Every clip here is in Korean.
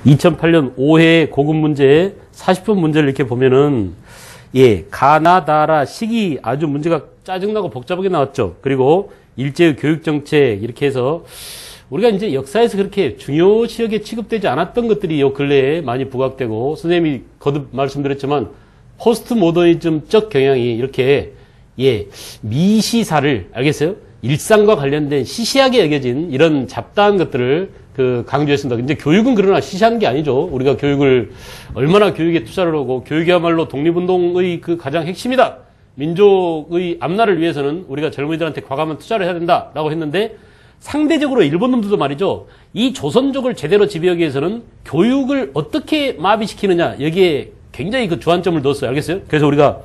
2008년 5회 고급 문제 40번 문제를 이렇게 보면은 가나다라 시기 아주 문제가 짜증나고 복잡하게 나왔죠. 그리고 일제의 교육정책 이렇게 해서 우리가 이제 역사에서 그렇게 중요시하게 취급되지 않았던 것들이 요 근래에 많이 부각되고, 선생님이 거듭 말씀드렸지만 포스트 모더니즘적 경향이 이렇게 미시사를, 알겠어요? 일상과 관련된 시시하게 여겨진 이런 잡다한 것들을 강조했습니다. 근데 교육은 그러나 시시한 게 아니죠. 우리가 교육을 얼마나 교육에 투자를 하고, 교육이야말로 독립운동의 가장 핵심이다. 민족의 앞날을 위해서는 우리가 젊은이들한테 과감한 투자를 해야 된다라고 했는데, 상대적으로 일본 놈들도 말이죠. 이 조선족을 제대로 지배하기 위해서는 교육을 어떻게 마비시키느냐, 여기에 굉장히 주안점을 넣었어요. 알겠어요? 그래서 우리가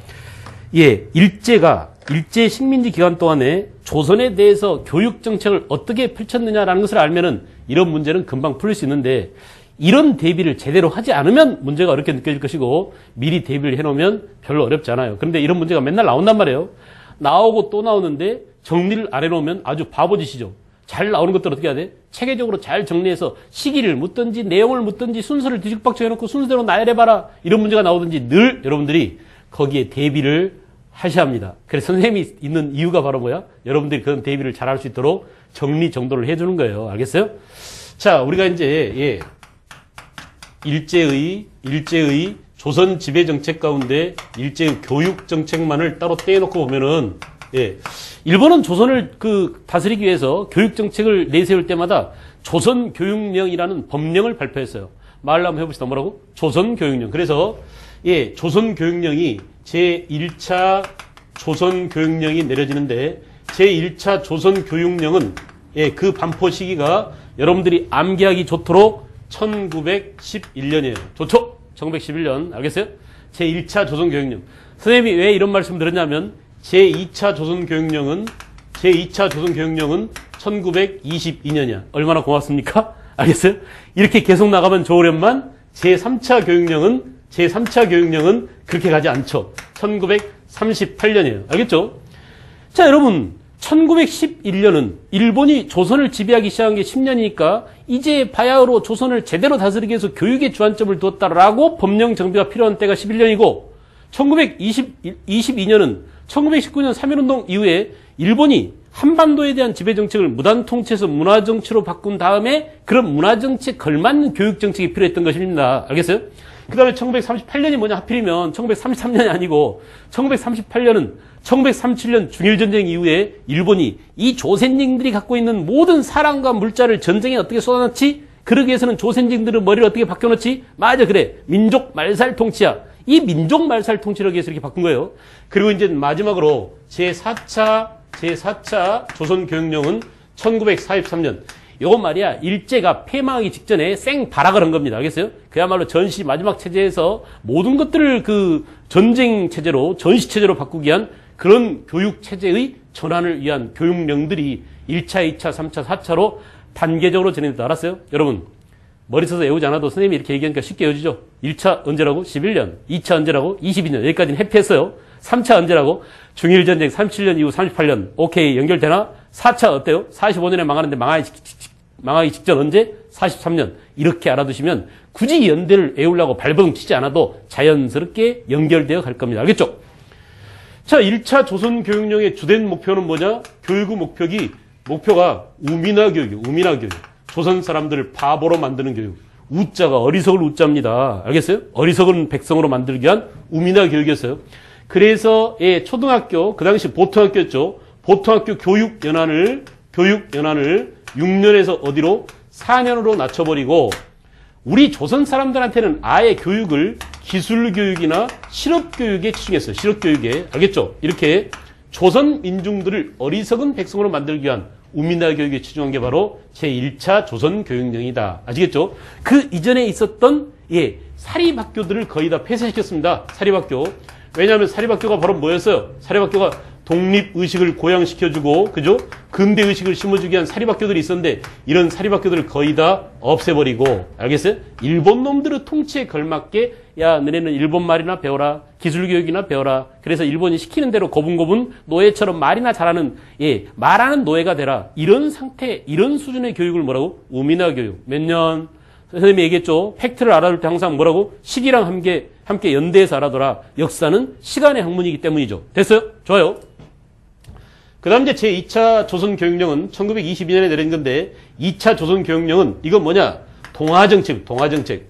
일제 식민지 기간 동안에 조선에 대해서 교육 정책을 어떻게 펼쳤느냐라는 것을 알면은 이런 문제는 금방 풀릴 수 있는데, 이런 대비를 제대로 하지 않으면 문제가 어렵게 느껴질 것이고, 미리 대비를 해놓으면 별로 어렵지 않아요. 그런데 이런 문제가 맨날 나온단 말이에요. 나오고 또 나오는데 정리를 안 해놓으면 아주 바보짓이죠. 잘 나오는 것들 어떻게 해야 돼? 체계적으로 잘 정리해서 시기를 묻든지 내용을 묻든지 순서를 뒤죽박죽 해놓고 순서대로 나열해봐라, 이런 문제가 나오든지 늘 여러분들이 거기에 대비를 하셔야 합니다. 그래서 선생님이 있는 이유가 바로 뭐야? 여러분들이 그런 대비를 잘 할 수 있도록 정리정돈을 해주는 거예요. 알겠어요? 자, 우리가 이제 일제의 조선 지배 정책 가운데 일제의 교육 정책만을 따로 떼놓고 보면은, 일본은 조선을 다스리기 위해서 교육 정책을 내세울 때마다 조선 교육령이라는 법령을 발표했어요. 말로 한번 해봅시다. 뭐라고? 조선 교육령. 그래서 조선 교육령이 제1차 조선 교육령이 내려지는데, 제1차 조선 교육령은 그 반포 시기가 여러분들이 암기하기 좋도록 1911년이에요. 좋죠? 1911년. 알겠어요? 제1차 조선 교육령. 선생님이 왜 이런 말씀 드렸냐면, 제2차 조선 교육령은 1922년이야. 얼마나 고맙습니까? 알겠어요? 이렇게 계속 나가면 좋으련만 제3차 교육령은 그렇게 가지 않죠. 1938년이에요. 알겠죠? 자, 여러분, 1911년은 일본이 조선을 지배하기 시작한 게 10년이니까 이제 바야흐로 조선을 제대로 다스리기 위해서 교육에 주안점을 두었다라고 법령 정비가 필요한 때가 11년이고, 1922년은 1919년 3.1운동 이후에 일본이 한반도에 대한 지배정책을 무단통치해서 문화정치로 바꾼 다음에 그런 문화정치에 걸맞는 교육정책이 필요했던 것입니다. 알겠어요? 그 다음에 1938년이 뭐냐 하필이면 1933년이 아니고 1938년은 1937년 중일전쟁 이후에 일본이 이 조선인들이 갖고 있는 모든 사랑과 물자를 전쟁에 어떻게 쏟아넣지? 그러기 위해서는 조선인들의 머리를 어떻게 바뀌어놓지? 맞아, 그래. 민족 말살 통치야. 이 민족 말살 통치를 위해서 이렇게 바꾼 거예요. 그리고 이제 마지막으로 제4차 조선교육령은 1943년. 요건 말이야, 일제가 폐망하기 직전에 생 발악을 한 겁니다. 알겠어요? 그야말로 전시 마지막 체제에서 모든 것들을 전쟁 체제로, 전시 체제로 바꾸기 위한 그런 교육 체제의 전환을 위한 교육령들이 1차, 2차, 3차, 4차로 단계적으로 진행됐다. 알았어요? 여러분, 머리 써서 외우지 않아도 선생님이 이렇게 얘기하니까 쉽게 외워지죠? 1차 언제라고? 11년. 2차 언제라고? 22년. 여기까지는 해피했어요. 3차 언제라고? 중일전쟁 37년 이후 38년. 오케이, 연결되나? 4차 어때요? 45년에 망하는데 망하기 직전 언제? 43년. 이렇게 알아두시면 굳이 연대를 외우려고 발버둥 치지 않아도 자연스럽게 연결되어 갈 겁니다. 알겠죠? 자, 1차 조선교육령의 주된 목표는 뭐냐? 교육의 목표가 우민화 교육이에요. 우민화 교육. 조선 사람들을 바보로 만드는 교육. 우자가 어리석을 우자입니다. 알겠어요? 어리석은 백성으로 만들기 위한 우민화 교육이었어요. 그래서 초등학교, 그 당시 보통학교였죠. 보통학교 교육연한을 6년에서 어디로? 4년으로 낮춰버리고, 우리 조선 사람들한테는 아예 교육을 기술교육이나 실업교육에 치중했어요. 실업교육에. 알겠죠? 이렇게 조선 민중들을 어리석은 백성으로 만들기 위한 우민화 교육에 치중한 게 바로 제1차 조선교육령이다. 아시겠죠? 그 이전에 있었던 사립학교들을 거의 다 폐쇄시켰습니다. 사립학교. 왜냐하면 사립학교가 바로 뭐였어요? 사립학교가 독립의식을 고양시켜주고, 그죠? 근대의식을 심어주기 위한 사립학교들이 있었는데, 이런 사립학교들을 거의 다 없애버리고, 알겠어요? 일본 놈들의 통치에 걸맞게, 야, 너네는 일본 말이나 배워라. 기술교육이나 배워라. 그래서 일본이 시키는 대로 고분고분 노예처럼 말이나 잘하는, 말하는 노예가 되라. 이런 상태, 이런 수준의 교육을 뭐라고? 우민화 교육. 몇 년? 선생님이 얘기했죠. 팩트를 알아둘 때 항상 뭐라고? 시기랑 함께 연대해서 알아둬라. 역사는 시간의 학문이기 때문이죠. 됐어요? 좋아요. 그 다음 이제 제2차 조선교육령은 1922년에 내린 건데, 2차 조선교육령은 이건 뭐냐? 동아정책.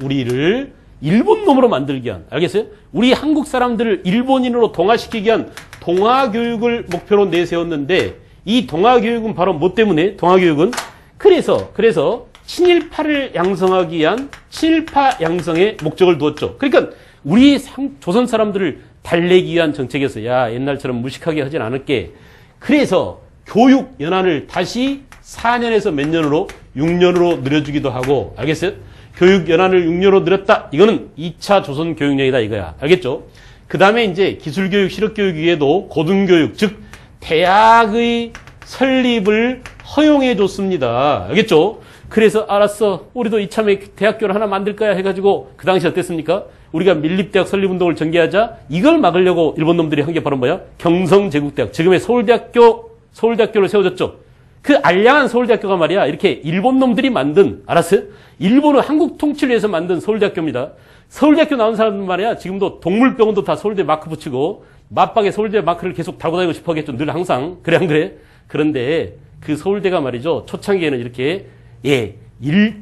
우리를 일본놈으로 만들기 위한, 알겠어요? 우리 한국 사람들을 일본인으로 동화시키기 위한 동화교육을 목표로 내세웠는데, 이 동화교육은 바로 뭐 때문에? 동화교육은 그래서 친일파를 양성하기 위한 친일파 양성에 목적을 두었죠. 그러니까 우리 조선 사람들을 달래기 위한 정책이었어요. 야, 옛날처럼 무식하게 하진 않을게. 그래서 교육 연한을 다시 4년에서 몇 년으로? 6년으로 늘려주기도 하고, 알겠어요? 교육 연한을 6년으로 늘렸다. 이거는 2차 조선 교육령이다 이거야. 알겠죠? 그 다음에 이제 기술교육, 실업교육 위에도 고등교육, 즉 대학의 설립을 허용해 줬습니다. 알겠죠? 그래서 알았어. 우리도 이참에 대학교를 하나 만들까야 해가지고 그 당시 어땠습니까? 우리가 밀립대학 설립운동을 전개하자 이걸 막으려고 일본 놈들이 한 게 바로 뭐야? 경성제국대학. 지금의 서울대학교를 세워줬죠. 그 알량한 서울대학교가 말이야. 이렇게 일본 놈들이 만든, 알았어요? 일본은 한국 통치를 위해서 만든 서울대학교입니다. 서울대학교 나온 사람들 말이야. 지금도 동물병원도 다 서울대 마크 붙이고 맞박에 서울대 마크를 계속 달고 다니고 싶어 하겠죠. 늘 항상. 그래 안 그래? 그런데 그 서울대가 말이죠. 초창기에는 이렇게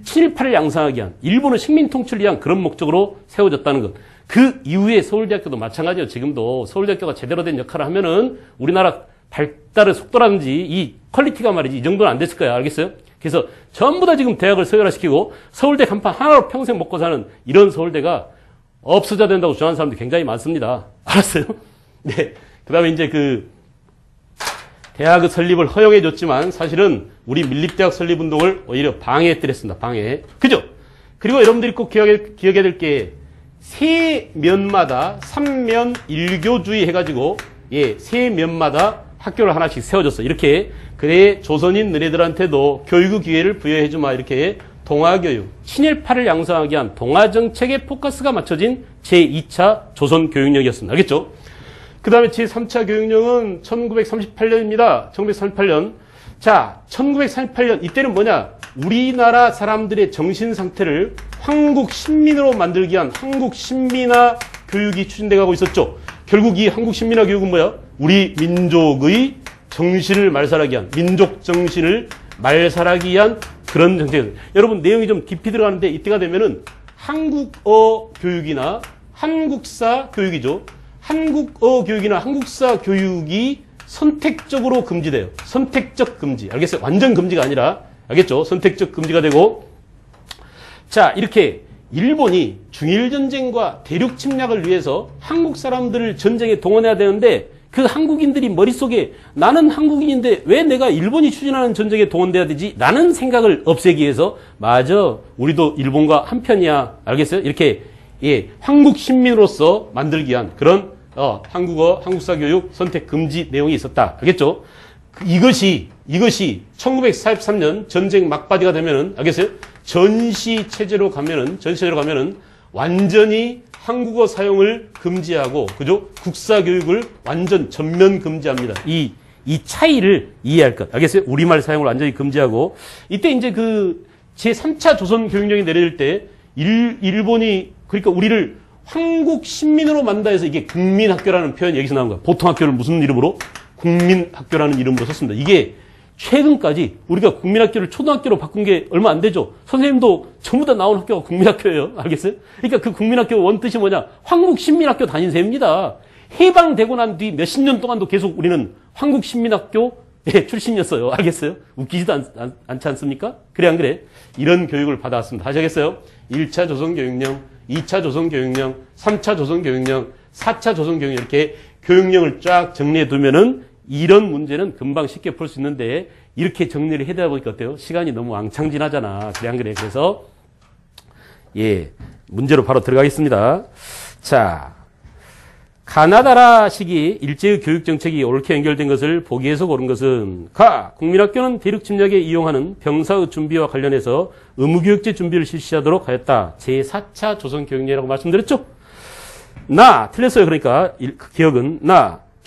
친일파를 양성하기 위한, 일본의 식민 통치를 위한 그런 목적으로 세워졌다는 것. 그 이후에 서울대학교도 마찬가지예요. 지금도 서울대학교가 제대로 된 역할을 하면은 우리나라 발달의 속도라든지 이 퀄리티가 말이지 이 정도는 안 됐을 거야. 알겠어요? 그래서 전부 다 지금 대학을 서열화시키고 서울대 간판 하나로 평생 먹고 사는 이런 서울대가 없어져야 된다고 주장하는 사람들이 굉장히 많습니다. 알았어요? 네. 그 다음에 이제 대학의 설립을 허용해 줬지만 사실은 우리 밀립대학 설립 운동을 오히려 방해했더랬습니다. 방해. 그죠? 그리고 여러분들이 꼭 기억해야 될 게 세 면마다 3면 1교주의 해가지고 세 면마다 학교를 하나씩 세워줬어. 이렇게 그래 조선인 너희들한테도 교육의 기회를 부여해주마. 이렇게 동아교육, 친일파를 양성하기 위한 동아정책에 포커스가 맞춰진 제2차 조선교육령이었습니다. 알겠죠? 그 다음에 제3차 교육령은 1938년입니다. 1938년. 자, 1938년. 이때는 뭐냐? 우리나라 사람들의 정신 상태를 한국 신민으로 만들기 위한 한국 신민화 교육이 추진돼 가고 있었죠. 결국 이 한국 신민화 교육은 뭐야? 우리 민족의 정신을 말살하기 위한, 민족 정신을 말살하기 위한 그런 정책이에요. 여러분, 내용이 좀 깊이 들어가는데 이때가 되면은 한국어 교육이나 한국사 교육이죠. 한국어 교육이나 한국사 교육이 선택적으로 금지돼요. 선택적 금지. 알겠어요? 완전 금지가 아니라, 알겠죠? 선택적 금지가 되고, 자, 이렇게 일본이 중일전쟁과 대륙 침략을 위해서 한국 사람들을 전쟁에 동원해야 되는데, 그 한국인들이 머릿속에 나는 한국인인데 왜 내가 일본이 추진하는 전쟁에 동원돼야 되지? 라는 생각을 없애기 위해서, 맞아, 우리도 일본과 한편이야. 알겠어요? 이렇게, 한국 신민으로서 만들기 위한 그런 한국어, 한국사 교육 선택 금지 내용이 있었다. 알겠죠? 이것이 1943년 전쟁 막바지가 되면은, 알겠어요? 전시 체제로 가면은 완전히 한국어 사용을 금지하고, 그죠? 국사 교육을 완전 전면 금지합니다. 이 차이를 이해할 것. 알겠어요? 우리말 사용을 완전히 금지하고, 이때 이제 제3차 조선 교육령이 내려질 때, 일본이, 그러니까 우리를 한국 신민으로 만다 해서 이게 국민학교라는 표현이 여기서 나온 거야. 보통 학교를 무슨 이름으로? 국민학교라는 이름으로 썼습니다. 이게 최근까지 우리가 국민학교를 초등학교로 바꾼 게 얼마 안 되죠. 선생님도 전부 다 나온 학교가 국민학교예요. 알겠어요? 그러니까 그 국민학교 원뜻이 뭐냐? 한국신민학교 다닌 셈입니다. 해방되고 난 뒤 몇십 년 동안도 계속 우리는 한국신민학교 출신이었어요. 알겠어요? 웃기지도 않지 않습니까? 그래 안 그래? 이런 교육을 받아왔습니다. 아시겠어요? 1차 조선교육령, 2차 조선교육령, 3차 조선교육령, 4차 조선교육령 이렇게 교육령을 쫙 정리해 두면은 이런 문제는 금방 쉽게 풀 수 있는데 이렇게 정리를 해야 보니까 어때요? 시간이 너무 왕창진하잖아. 그래 안 그래? 그래서 문제로 바로 들어가겠습니다. 자, 가나다라 시기 일제의 교육 정책이 옳게 연결된 것을 보기에서 고른 것은 국민학교는 대륙 침략에 이용하는 병사의 준비와 관련해서 의무교육제 준비를 실시하도록 하였다. 제4차 조선교육령이라고 말씀드렸죠? 틀렸어요. 그러니까 기억은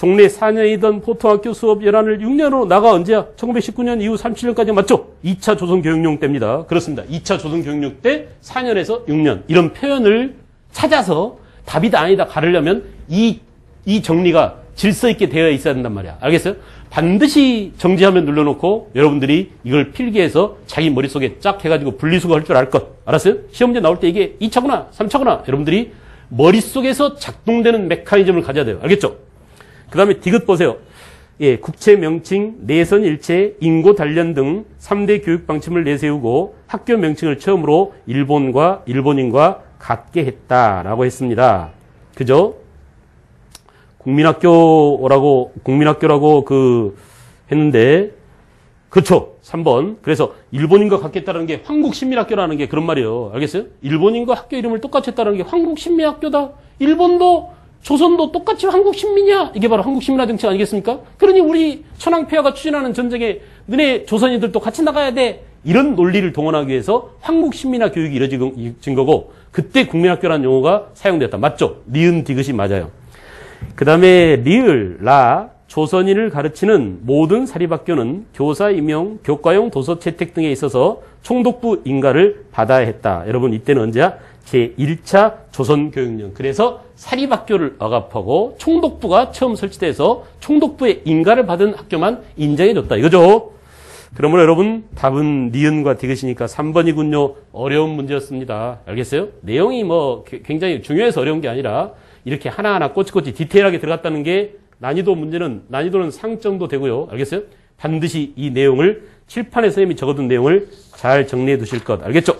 종래 4년이던 보통학교 수업 예란을 6년으로 나가 언제야? 1919년 이후 37년까지 맞죠? 2차 조선교육용 때입니다. 그렇습니다. 2차 조선교육용 때 4년에서 6년 이런 표현을 찾아서 답이다 아니다 가르려면 이 정리가 질서 있게 되어 있어야 된단 말이야. 알겠어요? 반드시 정지하면 눌러놓고 여러분들이 이걸 필기해서 자기 머릿속에 쫙 해가지고 분리수거할 줄 알 것. 알았어요? 시험 문제 나올 때 이게 2차구나 3차구나 여러분들이 머릿속에서 작동되는 메커니즘을 가져야 돼요. 알겠죠? 그 다음에 디귿 보세요. 예, 국채 명칭, 내선 일체, 인고 단련 등 3대 교육 방침을 내세우고 학교 명칭을 처음으로 일본인과 같게 했다라고 했습니다. 그죠? 국민학교라고 했는데, 그렇죠. 3번. 그래서 일본인과 같겠다라는 게 황국신민학교라는 게 그런 말이에요. 알겠어요? 일본인과 학교 이름을 똑같이 했다는 게 황국신민학교다. 일본도 조선도 똑같이 황국신민이야. 이게 바로 황국신민화 정책 아니겠습니까? 그러니 우리 천황폐하가 추진하는 전쟁에 너네 조선인들도 같이 나가야 돼. 이런 논리를 동원하기 위해서 황국신민화 교육이 이루어진 거고 그때 국민학교라는 용어가 사용됐다. 맞죠? 니은 디귿이 맞아요. 그 다음에 리을, 라, 조선인을 가르치는 모든 사립학교는 교사 임용, 교과용 도서 채택 등에 있어서 총독부 인가를 받아야 했다. 여러분 이때는 언제야? 제1차 조선교육령. 그래서 사립학교를 억압하고 총독부가 처음 설치돼서 총독부의 인가를 받은 학교만 인정해줬다. 이거죠. 그러므로 여러분 답은 니은과 디귿이니까 3번이군요. 어려운 문제였습니다. 알겠어요? 내용이 뭐 굉장히 중요해서 어려운 게 아니라 이렇게 하나하나 꼬치꼬치 디테일하게 들어갔다는 게 난이도는 상 정도 되고요. 알겠어요? 반드시 이 내용을 칠판에 선생님이 적어둔 내용을 잘 정리해 두실 것. 알겠죠?